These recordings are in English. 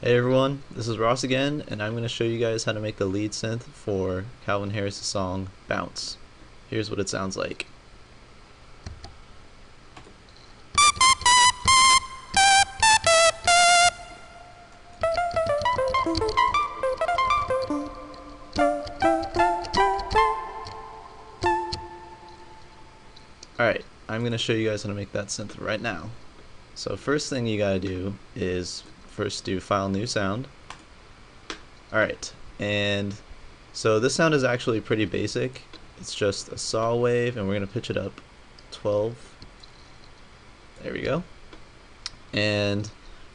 Hey everyone, this is Ross again, and I'm going to show you guys how to make the lead synth for Calvin Harris' song Bounce. Here's what it sounds like. Alright, I'm going to show you guys how to make that synth right now. So first thing you gotta do is first do File New Sound. Alright, and so this sound is actually pretty basic. It's just a saw wave, and we're going to pitch it up 12. There we go. And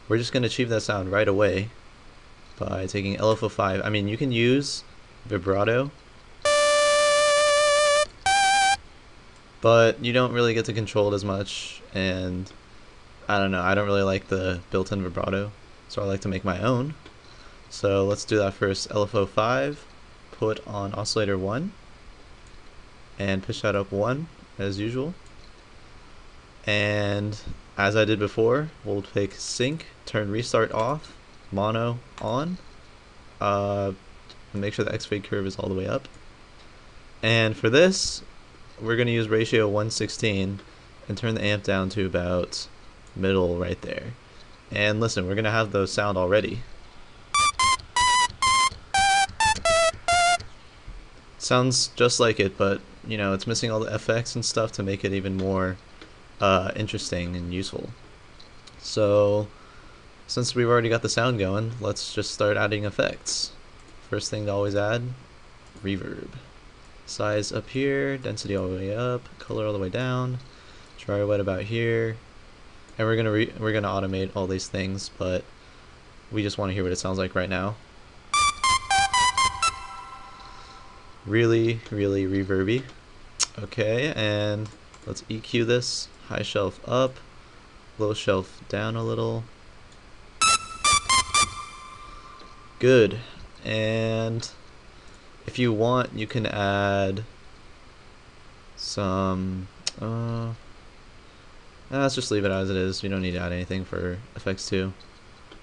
we're just going to achieve that sound right away by taking LFO5. I mean, you can use vibrato, but you don't really get to control it as much, and I don't know, I don't really like the built-in vibrato, so I like to make my own. So let's do that first. LFO5, put on oscillator 1, and pitch that up 1 as usual. And as I did before, we'll pick sync, turn restart off, mono on, make sure the X-fade curve is all the way up. And for this, we're going to use ratio 1:16 and turn the amp down to about middle right there. And listen, we're going to have the sound already. Sounds just like it, but you know, it's missing all the effects and stuff to make it even more interesting and useful. So since we've already got the sound going, let's just start adding effects. First thing to always add, reverb. Size up here, density all the way up, color all the way down, dry wet about here. And we're gonna automate all these things, but we just want to hear what it sounds like right now. Really, really reverby. Okay, and let's EQ this. High shelf up, low shelf down a little. Good. And if you want, you can add some let's just leave it as it is. You don't need to add anything for effects 2.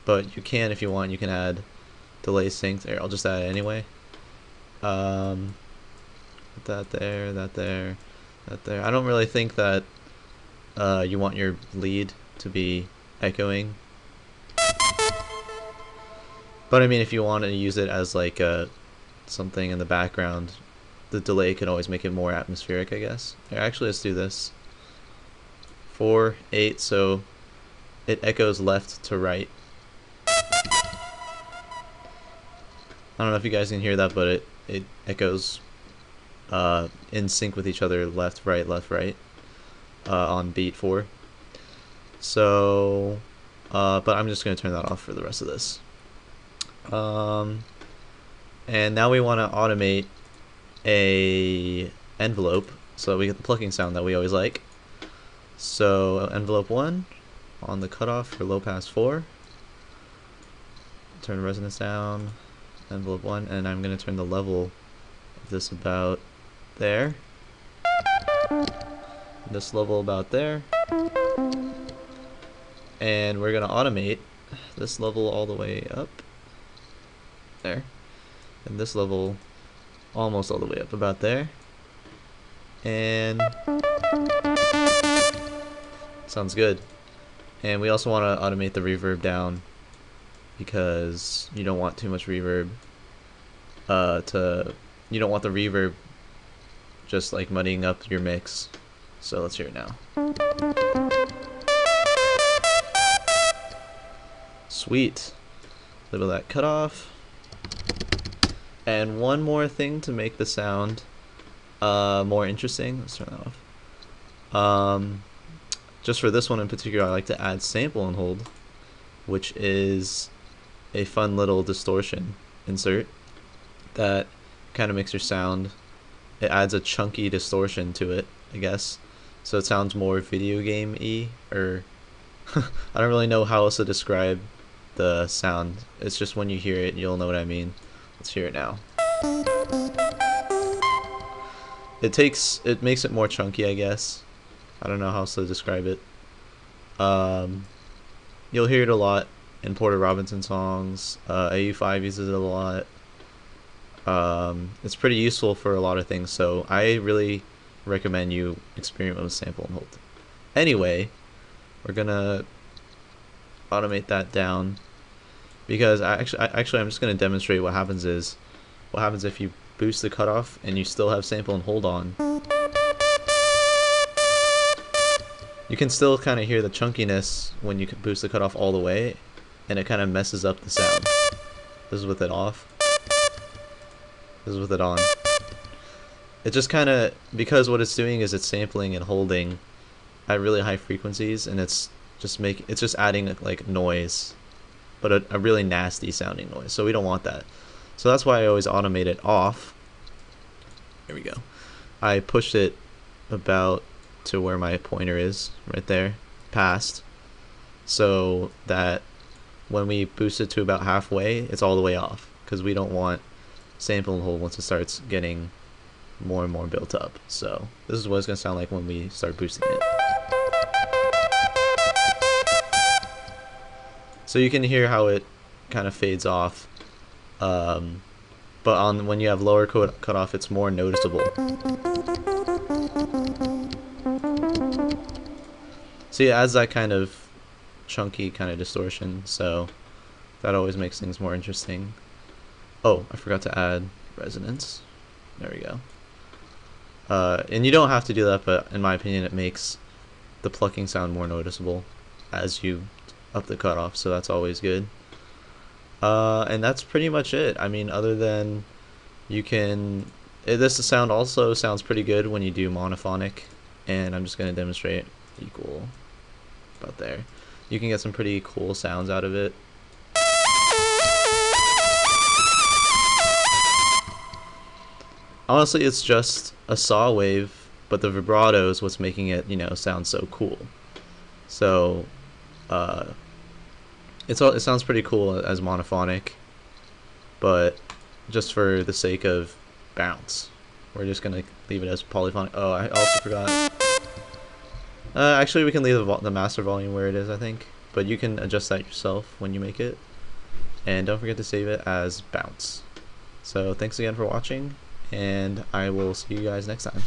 But you can, if you want, you can add delay sync there. I'll just add it anyway. That there, that there, that there. I don't really think that you want your lead to be echoing. But I mean, if you want to use it as like something in the background, the delay can always make it more atmospheric, I guess. Here, actually, let's do this. 4, 8, so it echoes left to right. I don't know if you guys can hear that, but it echoes in sync with each other, left, right, on beat 4. So, but I'm just going to turn that off for the rest of this. And now we want to automate a envelope so we get the plucking sound that we always like. So envelope 1 on the cutoff for low pass 4. Turn resonance down, envelope 1, and I'm going to turn the level of this about there. This level about there. And we're going to automate this level all the way up there. And this level almost all the way up about there. And sounds good. And we also want to automate the reverb down because you don't want too much reverb you don't want the reverb just like muddying up your mix. So let's hear it now. Sweet. A little of that cut off. And one more thing to make the sound more interesting. Let's turn that off. Just for this one in particular, I like to add sample and hold, which is a fun little distortion insert that kind of makes your sound. It adds a chunky distortion to it, I guess, so it sounds more video game-y, or I don't really know how else to describe the sound. It's just when you hear it, you'll know what I mean. Let's hear it now. It makes it more chunky, I guess. I don't know how else to describe it. You'll hear it a lot, in Porter Robinson songs. AU5 uses it a lot. It's pretty useful for a lot of things, so I really recommend you experiment with sample and hold. Anyway, we're gonna automate that down because I'm just gonna demonstrate what happens if you boost the cutoff and you still have sample and hold on. You can still kind of hear the chunkiness when you boost the cutoff all the way, and it kind of messes up the sound. This is with it off. This is with it on. It just kind of, because what it's doing is it's sampling and holding at really high frequencies, and it's just adding like noise, but a really nasty sounding noise. So we don't want that. So that's why I always automate it off. Here we go. I pushed it about to where my pointer is, right there, past, so that when we boost it to about halfway, it's all the way off, because we don't want sample and hold once it starts getting more and more built up. So this is what it's going to sound like when we start boosting it. So you can hear how it kind of fades off, but when you have lower cutoff, it's more noticeable. So it adds that kind of chunky kind of distortion, so that always makes things more interesting. Oh, I forgot to add resonance. There we go. And you don't have to do that, but in my opinion it makes the plucking sound more noticeable as you up the cutoff, so that's always good. And that's pretty much it. I mean, other than this sound also sounds pretty good when you do monophonic, and I'm just going to demonstrate equal about there. You can get some pretty cool sounds out of it. Honestly, it's just a saw wave, but the vibrato is what's making it, sound so cool. So, it sounds pretty cool as monophonic, but just for the sake of bounce, we're just gonna leave it as polyphonic. Oh, I also forgot. Actually, we can leave the master volume where it is, I think, but you can adjust that yourself when you make it. And don't forget to save it as bounce. So thanks again for watching, and I will see you guys next time.